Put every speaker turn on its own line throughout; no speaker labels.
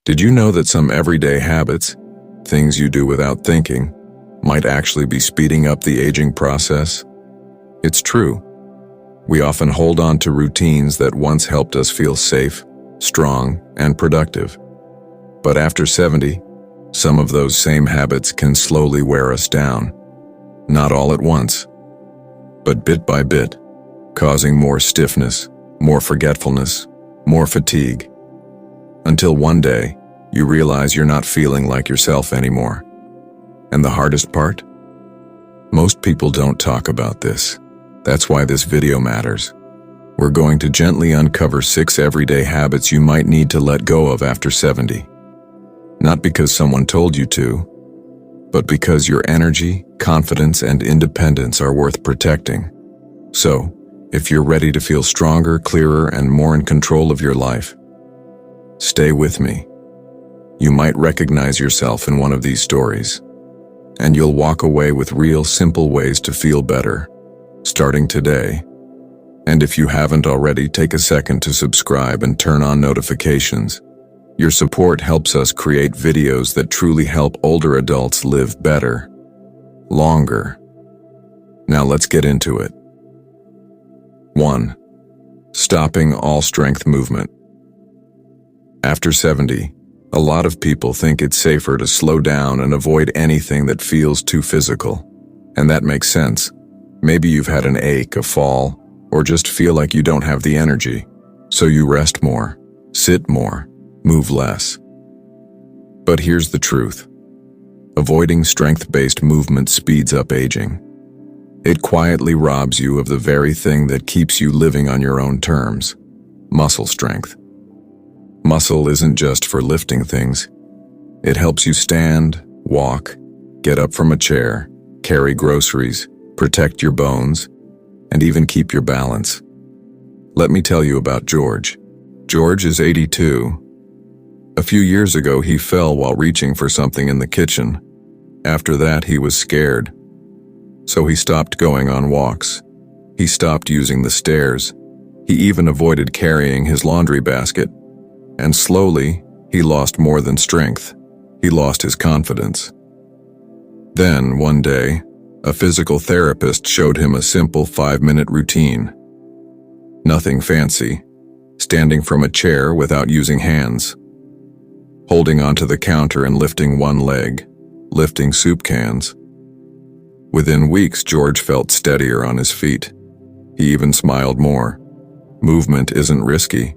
Did you know that some everyday habits, things you do without thinking, might actually be speeding up the aging process? It's true. We often hold on to routines that once helped us feel safe, strong, and productive. But after 70, some of those same habits can slowly wear us down. Not all at once, but bit by bit, causing more stiffness, more forgetfulness, more fatigue. Until one day, you realize you're not feeling like yourself anymore. And the hardest part? Most people don't talk about this. That's why this video matters. We're going to gently uncover 6 everyday habits you might need to let go of after 70. Not because someone told you to, but because your energy, confidence, and independence are worth protecting. So, if you're ready to feel stronger, clearer, and more in control of your life, stay with me. You might recognize yourself in one of these stories, and you'll walk away with real, simple ways to feel better, starting today. And if you haven't already, take a second to subscribe and turn on notifications. Your support helps us create videos that truly help older adults live better, longer. Now let's get into it. 1. Stopping all strength movement. After 70, a lot of people think it's safer to slow down and avoid anything that feels too physical. And that makes sense. Maybe you've had an ache, a fall, or just feel like you don't have the energy. So you rest more, sit more, move less. But here's the truth. Avoiding strength-based movement speeds up aging. It quietly robs you of the very thing that keeps you living on your own terms: muscle strength. Muscle isn't just for lifting things. It helps you stand, walk, get up from a chair, carry groceries, protect your bones, and even keep your balance. Let me tell you about George. George is 82. A few years ago, he fell while reaching for something in the kitchen. After that, he was scared. So he stopped going on walks. He stopped using the stairs. He even avoided carrying his laundry basket. And slowly, he lost more than strength. He lost his confidence. Then, one day, a physical therapist showed him a simple 5-minute routine. Nothing fancy. Standing from a chair without using hands. Holding onto the counter and lifting one leg. Lifting soup cans. Within weeks, George felt steadier on his feet. He even smiled more. Movement isn't risky.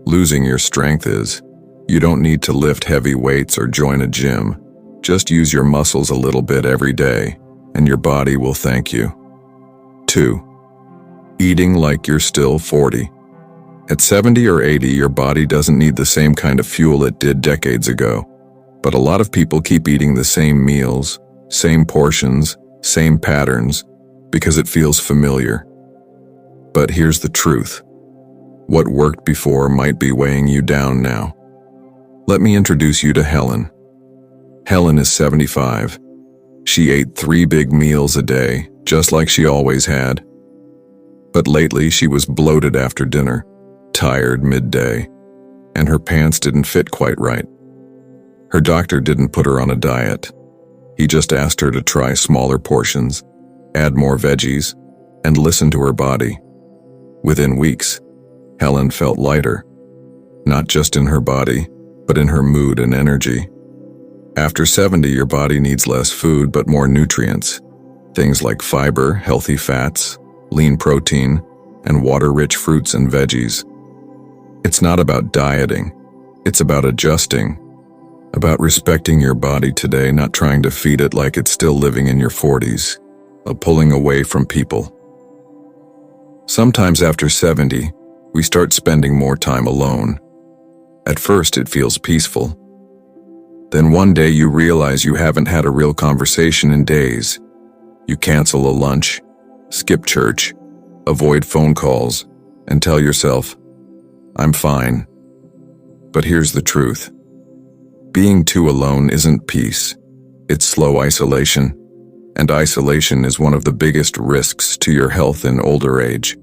Losing your strength is. You don't need to lift heavy weights or join a gym. Just use your muscles a little bit every day, and your body will thank you. 2. Eating like you're still 40. At 70 or 80, your body doesn't need the same kind of fuel it did decades ago. But a lot of people keep eating the same meals, same portions, same patterns, because it feels familiar. But here's the truth. What worked before might be weighing you down now. Let me introduce you to Helen. Helen is 75. She ate 3 big meals a day, just like she always had. But lately she was bloated after dinner, tired midday, and her pants didn't fit quite right. Her doctor didn't put her on a diet. He just asked her to try smaller portions, add more veggies, and listen to her body. Within weeks, Helen felt lighter, not just in her body, but in her mood and energy. After 70, your body needs less food but more nutrients. Things like fiber, healthy fats, lean protein, and water-rich fruits and veggies. It's not about dieting. It's about adjusting. About respecting your body today, not trying to feed it like it's still living in your 40s. Pulling away from people. Sometimes after 70, we start spending more time alone. At first, it feels peaceful. Then one day you realize you haven't had a real conversation in days. You cancel a lunch, skip church, avoid phone calls, and tell yourself, "I'm fine." But here's the truth. Being too alone isn't peace. It's slow isolation. And isolation is one of the biggest risks to your health in older age.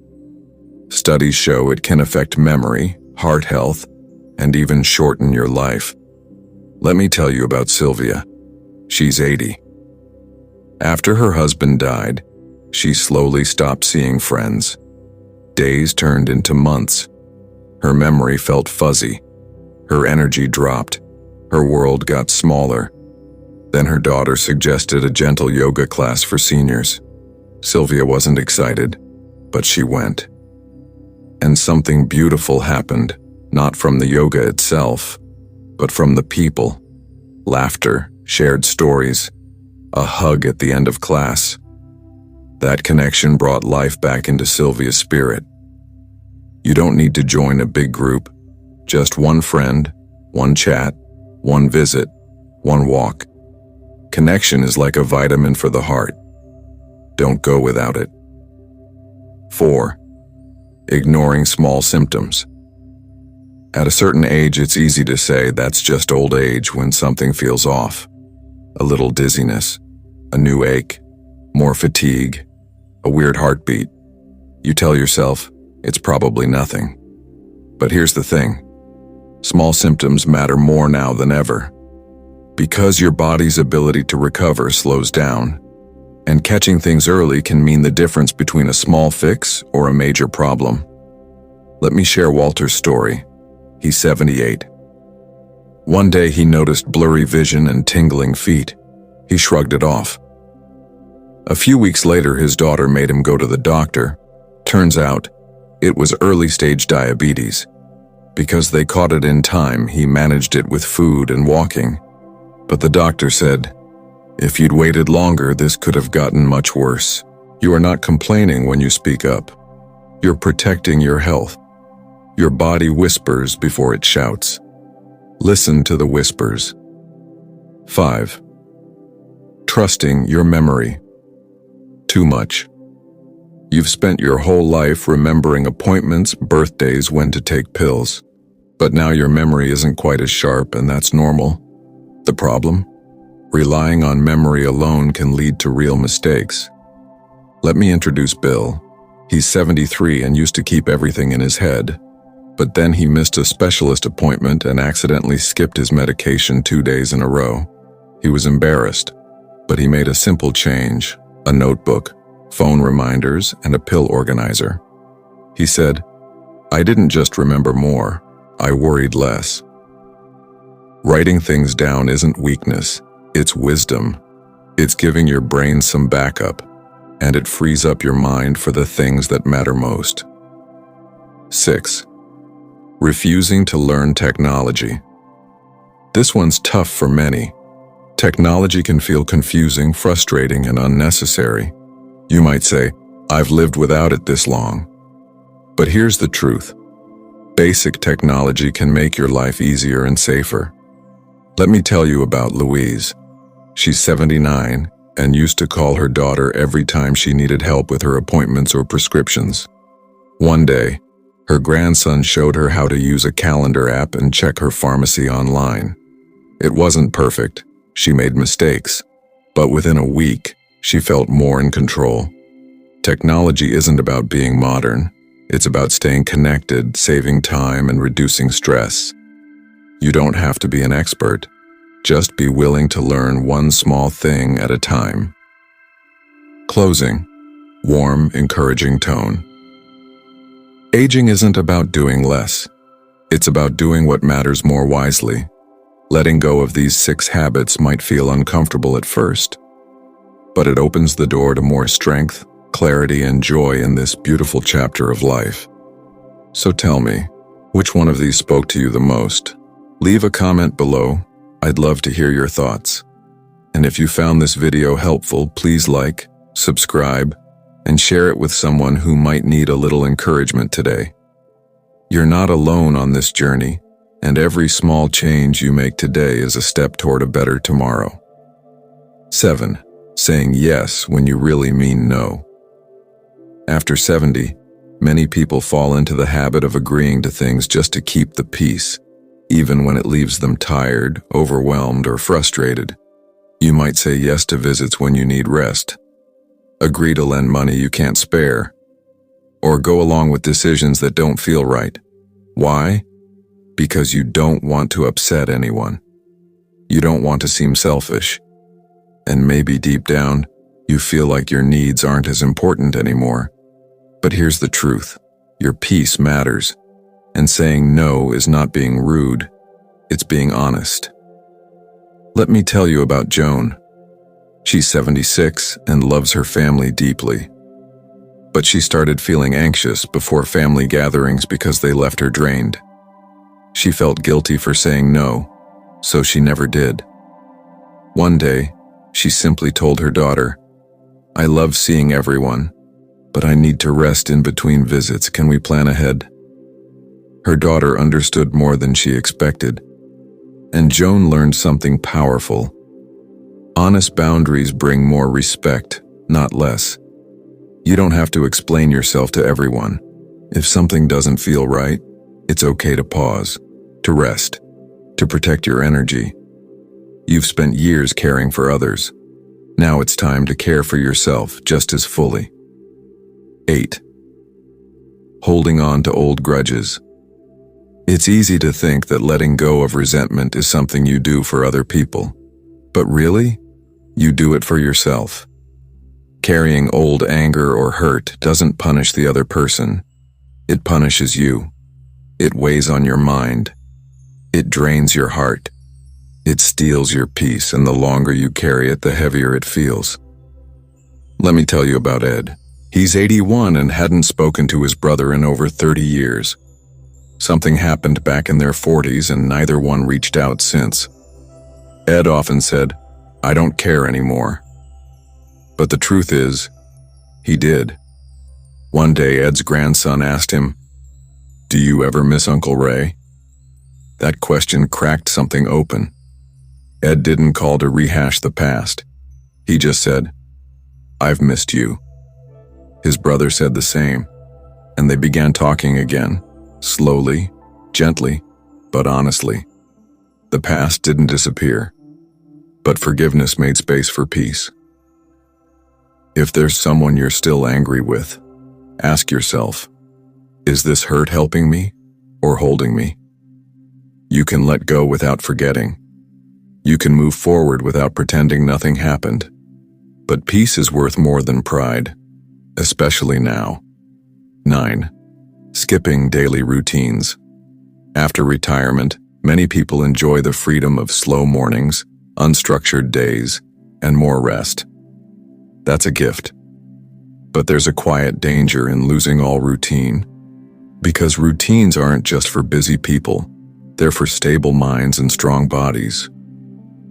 Studies show it can affect memory, heart health, and even shorten your life. Let me tell you about Sylvia. She's 80. After her husband died, she slowly stopped seeing friends. Days turned into months. Her memory felt fuzzy. Her energy dropped. Her world got smaller. Then her daughter suggested a gentle yoga class for seniors. Sylvia wasn't excited, but she went. And something beautiful happened, not from the yoga itself, but from the people. Laughter, shared stories, a hug at the end of class. That connection brought life back into Sylvia's spirit. You don't need to join a big group. Just one friend, one chat, one visit, one walk. Connection is like a vitamin for the heart. Don't go without it. 4. Ignoring small symptoms. At a certain age, it's easy to say that's just old age when something feels off. A little dizziness, a new ache, more fatigue, a weird heartbeat. You tell yourself, it's probably nothing. But here's the thing. Small symptoms matter more now than ever. Because your body's ability to recover slows down, and catching things early can mean the difference between a small fix or a major problem. Let me share Walter's story. He's 78. One day he noticed blurry vision and tingling feet. He shrugged it off. A few weeks later, his daughter made him go to the doctor. Turns out, it was early-stage diabetes. Because they caught it in time, he managed it with food and walking. But the doctor said, if you'd waited longer, this could have gotten much worse. You are not complaining when you speak up. You're protecting your health. Your body whispers before it shouts. Listen to the whispers. 5. Trusting your memory. Too much. You've spent your whole life remembering appointments, birthdays, when to take pills. But now your memory isn't quite as sharp, and that's normal. The problem? Relying on memory alone can lead to real mistakes. Let me introduce Bill. He's 73 and used to keep everything in his head. But then he missed a specialist appointment and accidentally skipped his medication 2 days in a row. He was embarrassed, but he made a simple change: a notebook, phone reminders, and a pill organizer. He said, I didn't just remember more, I worried less. Writing things down isn't weakness, it's wisdom. It's giving your brain some backup, and it frees up your mind for the things that matter most. 6. Refusing to learn technology. This one's tough for many. Technology can feel confusing, frustrating, and unnecessary. You might say, I've lived without it this long. But here's the truth. Basic technology can make your life easier and safer. Let me tell you about Louise. She's 79 and used to call her daughter every time she needed help with her appointments or prescriptions. One day, her grandson showed her how to use a calendar app and check her pharmacy online. It wasn't perfect. She made mistakes. But within a week, she felt more in control. Technology isn't about being modern. It's about staying connected, saving time, and reducing stress. You don't have to be an expert. Just be willing to learn one small thing at a time. Closing. Warm, encouraging tone. Aging isn't about doing less. It's about doing what matters more wisely. Letting go of these 6 habits might feel uncomfortable at first, but it opens the door to more strength, clarity, and joy in this beautiful chapter of life. So tell me, which one of these spoke to you the most? Leave a comment below. I'd love to hear your thoughts. And if you found this video helpful, please like, subscribe, and share it with someone who might need a little encouragement today. You're not alone on this journey, and every small change you make today is a step toward a better tomorrow. 7. Saying yes when you really mean no. After 70, many people fall into the habit of agreeing to things just to keep the peace, even when it leaves them tired, overwhelmed, or frustrated. You might say yes to visits when you need rest, agree to lend money you can't spare, or go along with decisions that don't feel right. Why? Because you don't want to upset anyone. You don't want to seem selfish. And maybe deep down, you feel like your needs aren't as important anymore. But here's the truth. Your peace matters. And saying no is not being rude. It's being honest. Let me tell you about Joan. She's 76 and loves her family deeply. But she started feeling anxious before family gatherings because they left her drained. She felt guilty for saying no, so she never did. One day, she simply told her daughter, "I love seeing everyone, but I need to rest in between visits. Can we plan ahead?" Her daughter understood more than she expected, and Joan learned something powerful. Honest boundaries bring more respect, not less. You don't have to explain yourself to everyone. If something doesn't feel right, it's okay to pause, to rest, to protect your energy. You've spent years caring for others. Now it's time to care for yourself just as fully. 8. Holding on to old grudges. It's easy to think that letting go of resentment is something you do for other people. But really, you do it for yourself. Carrying old anger or hurt doesn't punish the other person. It punishes you. It weighs on your mind. It drains your heart. It steals your peace, and the longer you carry it, the heavier it feels. Let me tell you about Ed. He's 81 and hadn't spoken to his brother in over 30 years. Something happened back in their 40s and neither one reached out since. Ed often said, "I don't care anymore." But the truth is, he did. One day Ed's grandson asked him, "Do you ever miss Uncle Ray?" That question cracked something open. Ed didn't call to rehash the past. He just said, "I've missed you." His brother said the same, and they began talking again, slowly, gently, but honestly. The past didn't disappear, but forgiveness made space for peace. If there's someone you're still angry with, ask yourself, is this hurt helping me or holding me? You can let go without forgetting. You can move forward without pretending nothing happened. But peace is worth more than pride, especially now. 9. Skipping daily routines. After retirement, many people enjoy the freedom of slow mornings, unstructured days, and more rest. That's a gift. But there's a quiet danger in losing all routine. Because routines aren't just for busy people, they're for stable minds and strong bodies.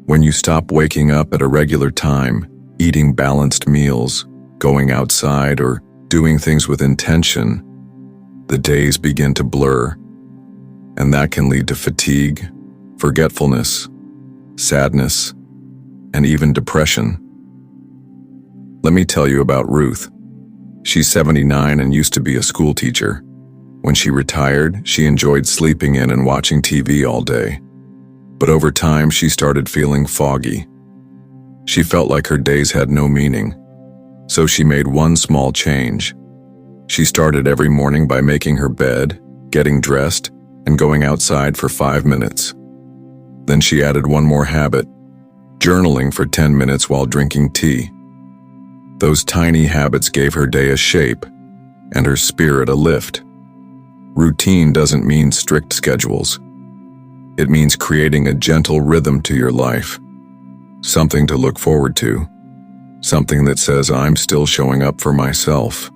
When you stop waking up at a regular time, eating balanced meals, going outside, or doing things with intention, the days begin to blur, and that can lead to fatigue, forgetfulness, sadness, and even depression. Let me tell you about Ruth. She's 79 and used to be a school teacher. When she retired, she enjoyed sleeping in and watching TV all day. But over time, she started feeling foggy. She felt like her days had no meaning. So she made one small change. She started every morning by making her bed, getting dressed, and going outside for 5 minutes. Then she added one more habit, journaling for 10 minutes while drinking tea. Those tiny habits gave her day a shape and her spirit a lift. Routine doesn't mean strict schedules. It means creating a gentle rhythm to your life. Something to look forward to. Something that says, I'm still showing up for myself.